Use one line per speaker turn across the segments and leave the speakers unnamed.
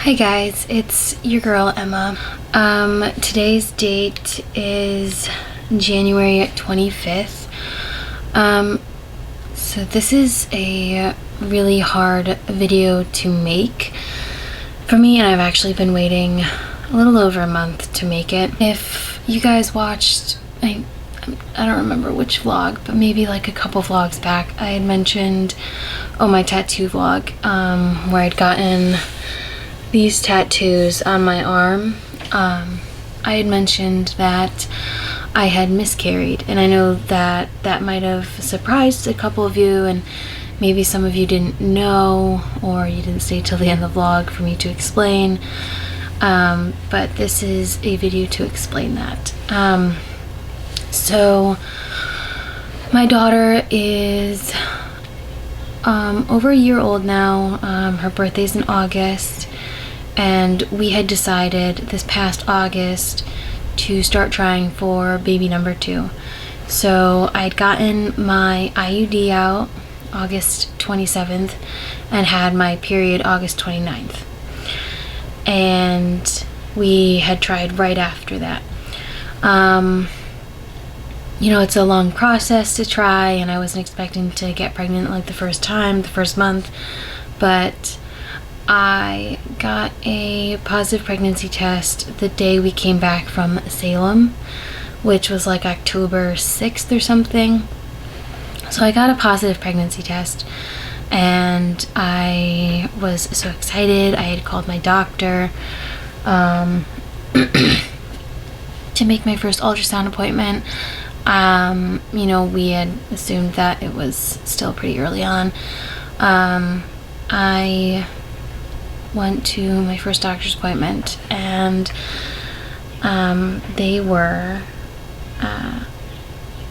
Hi guys, it's your girl Emma. Today's date is January 25th. So this is a really hard video to make for me, and I've actually been waiting a little over a month to make it. If you guys watched, I don't remember which vlog, but maybe like a couple vlogs back, I had mentioned, my tattoo vlog, where I'd gotten these tattoos on my arm. I had mentioned that I had miscarried, and I know that that might have surprised a couple of you, and maybe some of you didn't know, or you didn't stay till the end of the vlog for me to explain, but this is a video to explain that. So my daughter is over a year old now. Her birthday's in August, and we had decided this past August to start trying for baby number 2. So I'd gotten my IUD out August 27th and had my period August 29th. And we had tried right after that. You know, it's a long process to try, and I wasn't expecting to get pregnant like the first month, but I got a positive pregnancy test the day we came back from Salem, which was like October 6th or something. So I got a positive pregnancy test, and I was so excited. I had called my doctor to make my first ultrasound appointment. You know, we had assumed that it was still pretty early on. I went to my first doctor's appointment, and they were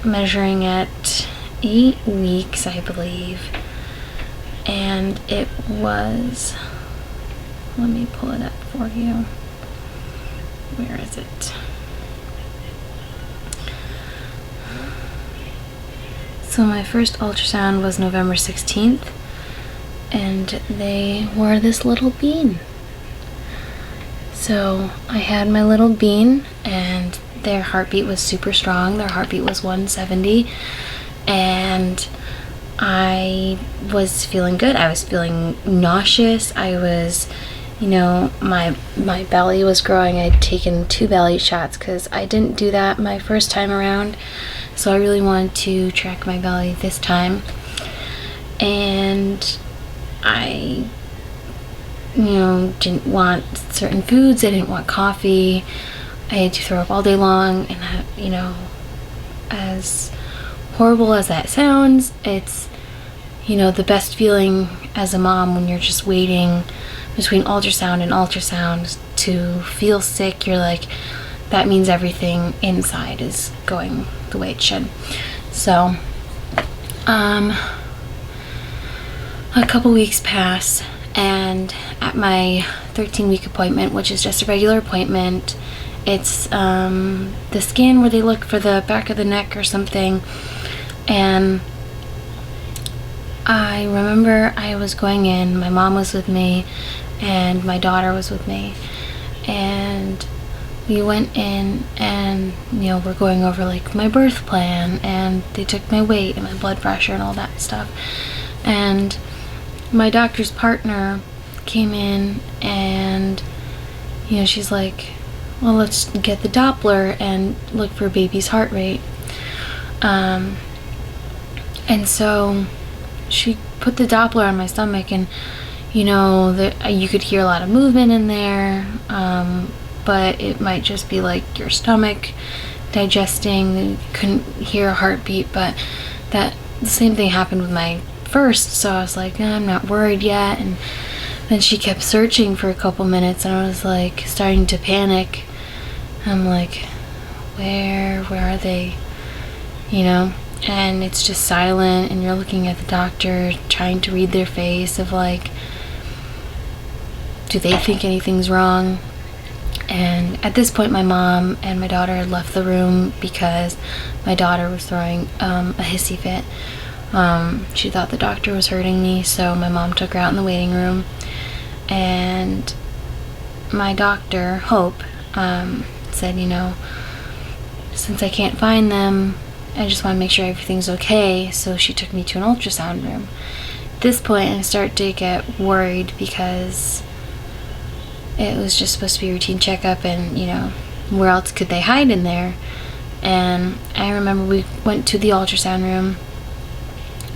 measuring at 8 weeks, I believe, and it was, let me pull it up for you. Where is it? So my first ultrasound was November 16th, and they were this little bean. So I had my little bean, and their heartbeat was super strong. Their heartbeat was 170, and I was feeling good. I was feeling nauseous. I was, you know, my belly was growing. I'd taken 2 belly shots because I didn't do that my first time around. So I really wanted to track my belly this time. And I, you know, didn't want certain foods. I didn't want coffee. I had to throw up all day long, and you know, as horrible as that sounds, it's, you know, the best feeling as a mom when you're just waiting between ultrasound and ultrasound to feel sick. You're like, that means everything inside is going the way it should. So a couple weeks pass, and at my 13-week appointment, which is just a regular appointment, it's the scan where they look for the back of the neck or something. And I remember I was going in, my mom was with me, and my daughter was with me, and we went in, and, you know, we're going over like my birth plan, and they took my weight and my blood pressure and all that stuff. And my doctor's partner came in, and, you know, she's like, well, let's get the Doppler and look for baby's heart rate. And so she put the Doppler on my stomach, and, you know, you could hear a lot of movement in there, but it might just be like your stomach digesting. You couldn't hear a heartbeat, but the same thing happened with my first, so I was like, I'm not worried yet. And then she kept searching for a couple minutes, and I was like starting to panic. I'm like, where are they, you know? And it's just silent, and you're looking at the doctor trying to read their face of like, do they think anything's wrong? And at this point, my mom and my daughter had left the room because my daughter was throwing a hissy fit. She thought the doctor was hurting me, so my mom took her out in the waiting room, and my doctor, Hope, said, since I can't find them, I just want to make sure everything's okay. So she took me to an ultrasound room. At this point, I start to get worried because it was just supposed to be a routine checkup, and where else could they hide in there? And I remember we went to the ultrasound room,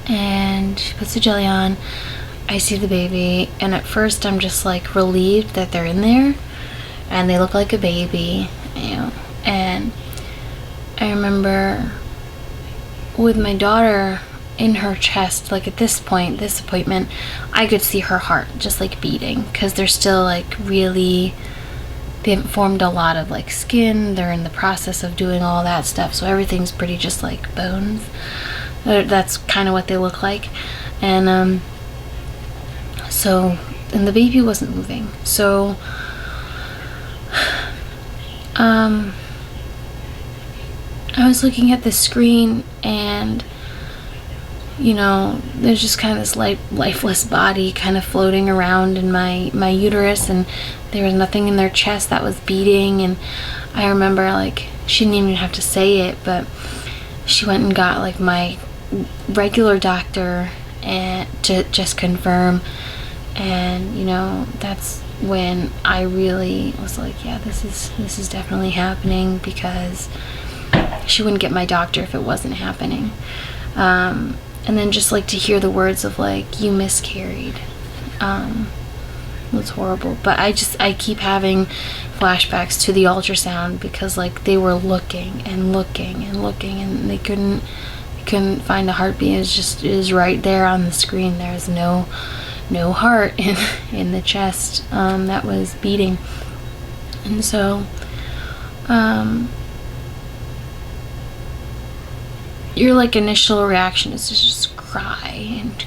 and she puts the jelly on. I see the baby, and at first I'm just like relieved that they're in there and they look like a baby, and I remember with my daughter in her chest, like at this point, this appointment, I could see her heart just like beating, because they're still like really, they haven't formed a lot of like skin, they're in the process of doing all that stuff, so everything's pretty just like bones. That's kind of what they look like. And and the baby wasn't moving, so I was looking at the screen, and there's just kind of this lifeless body kind of floating around in my uterus, and there was nothing in their chest that was beating. And I remember, like, she didn't even have to say it, but she went and got like my regular doctor and to just confirm. And that's when I really was like, yeah, this is definitely happening, because she wouldn't get my doctor if it wasn't happening. And then just like to hear the words of like, you miscarried, was horrible. But I keep having flashbacks to the ultrasound, because like they were looking and looking and looking, and they couldn't find a heartbeat. It was right there on the screen. There's no heart in the chest that was beating. And so your like initial reaction is to just cry and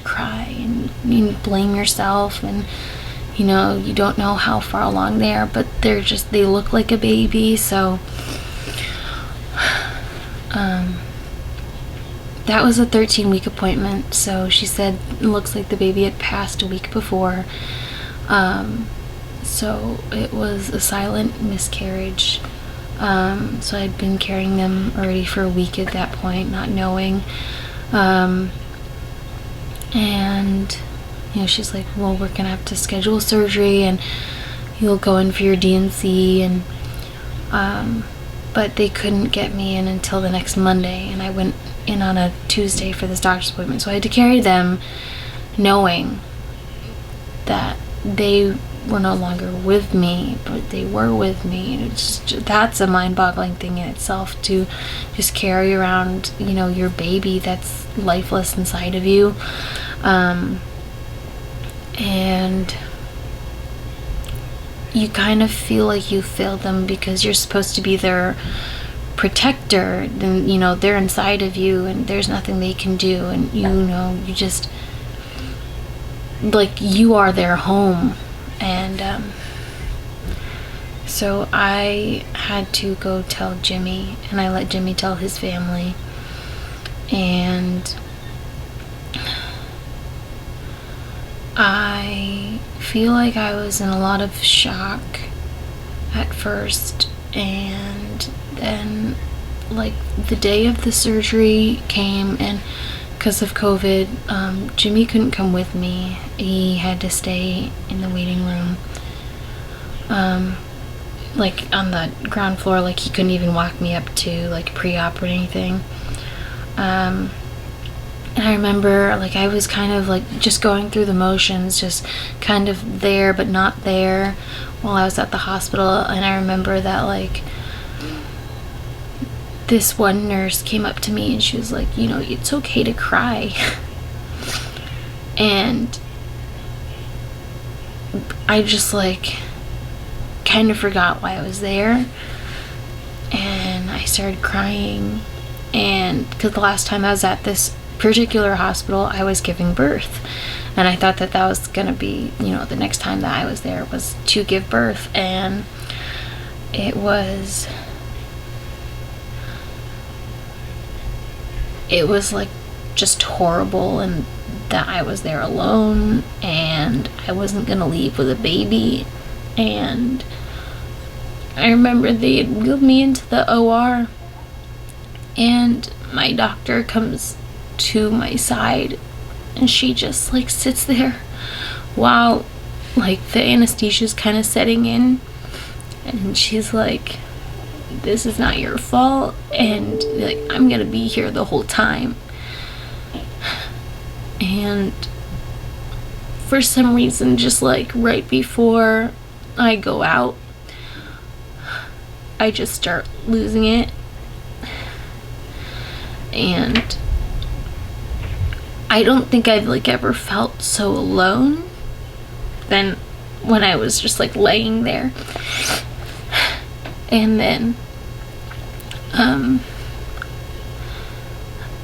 you blame yourself, and you don't know how far along they are, but they look like a baby. So that was a 13-week appointment. So she said it looks like the baby had passed a week before. So it was a silent miscarriage. So I'd been carrying them already for a week at that point, not knowing. And she's like, well, we're gonna have to schedule surgery, and you'll go in for your D&C. And but they couldn't get me in until the next Monday, and I went in on a Tuesday for this doctor's appointment. So I had to carry them knowing that they were no longer with me, but they were with me. That's a mind-boggling thing in itself, to just carry around your baby that's lifeless inside of you. And you kind of feel like you failed them, because you're supposed to be their protector. Then they're inside of you, and there's nothing they can do, and you just like, you are their home. And so I had to go tell Jimmy, and I let Jimmy tell his family. And I feel like I was in a lot of shock at first, and then like the day of the surgery came, and because of COVID, Jimmy couldn't come with me. He had to stay in the waiting room, like on the ground floor. Like he couldn't even walk me up to like pre-op or anything. And I remember like I was kind of like just going through the motions, just kind of there but not there while I was at the hospital. And I remember that like this one nurse came up to me, and she was like, it's okay to cry. And I just like kind of forgot why I was there, and I started crying. And because the last time I was at this particular hospital, I was giving birth, and I thought that was gonna be the next time that I was there was to give birth. And it was like just horrible, and that I was there alone, and I wasn't gonna leave with a baby, and I remember they had wheeled me into the OR, and my doctor comes to my side, and she just like sits there while like the anesthesia's kind of setting in, and she's like, this is not your fault, and like, I'm gonna be here the whole time. And for some reason, just like right before I go out, I just start losing it. And I don't think I've like ever felt so alone than when I was just like laying there. And then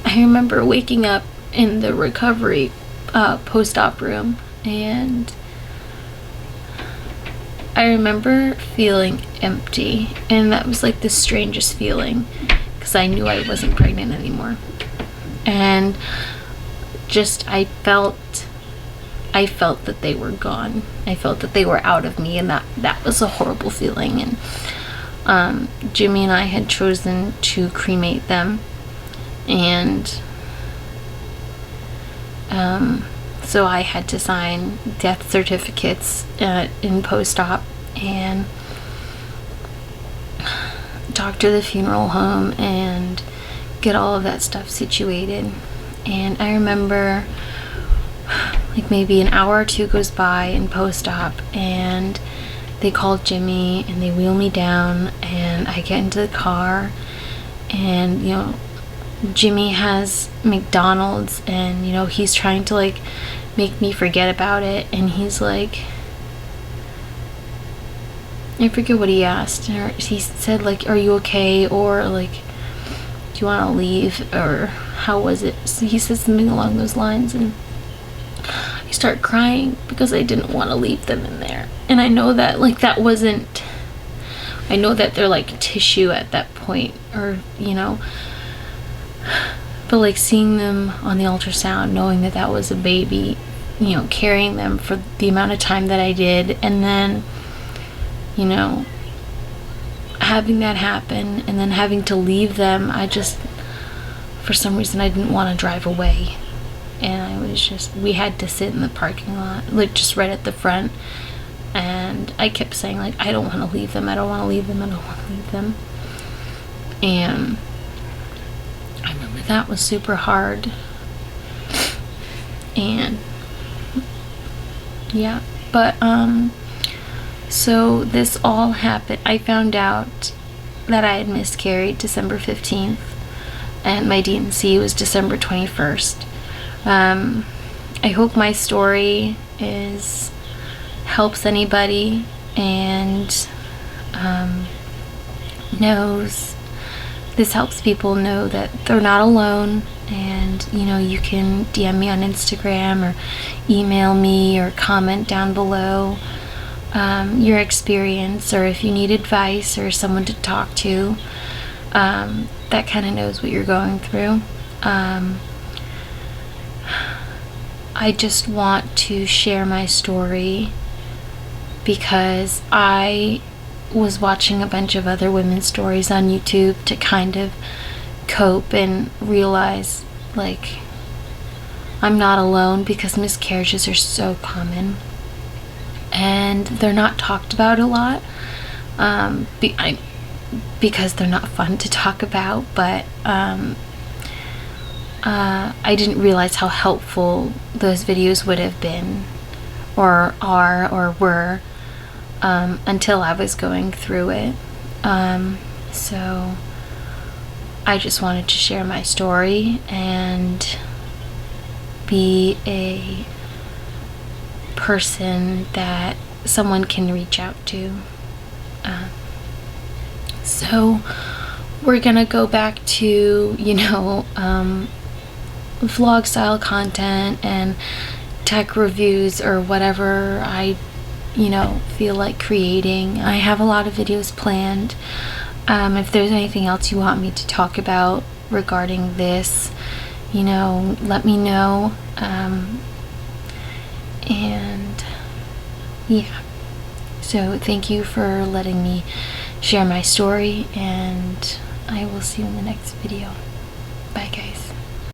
I remember waking up in the recovery post-op room, and I remember feeling empty, and that was like the strangest feeling, because I knew I wasn't pregnant anymore. And just I felt that they were gone. I felt that they were out of me, and that was a horrible feeling. And Jimmy and I had chosen to cremate them, and so I had to sign death certificates in post-op and talk to the funeral home and get all of that stuff situated. And I remember like maybe an hour or two goes by in post-op, and they called Jimmy and they wheel me down, and I get into the car, and Jimmy has McDonald's, and he's trying to like make me forget about it, and he's like, I forget what he asked, or he said like, are you okay, or like, do you want to leave, or how was it? So he said something along those lines, and I start crying because I didn't want to leave them in there. And I know that like I know that they're like tissue at that point, or but like seeing them on the ultrasound, knowing that was a baby, carrying them for the amount of time that I did, and then having that happen, and then having to leave them, for some reason I didn't want to drive away, and we had to sit in the parking lot, like just right at the front, and I kept saying like, I don't want to leave them, I don't want to leave them, I don't want to leave them. And I remember that was super hard. And yeah, but so this all happened. I found out that I had miscarried December 15th, and my D&C was December 21st. I hope my story helps anybody, and this helps people know that they're not alone. And you can DM me on Instagram, or email me, or comment down below your experience, or if you need advice or someone to talk to that kind of knows what you're going through. I just want to share my story because I was watching a bunch of other women's stories on YouTube to kind of cope and realize like I'm not alone, because miscarriages are so common and they're not talked about a lot because they're not fun to talk about, but I didn't realize how helpful those videos would have been, or are, or were, until I was going through it. So I just wanted to share my story and be a person that someone can reach out to. So we're gonna go back to vlog style content and tech reviews, or whatever I feel like creating. I have a lot of videos planned. If there's anything else you want me to talk about regarding this, let me know. And yeah, So thank you for letting me share my story, and I will see you in the next video. Bye guys.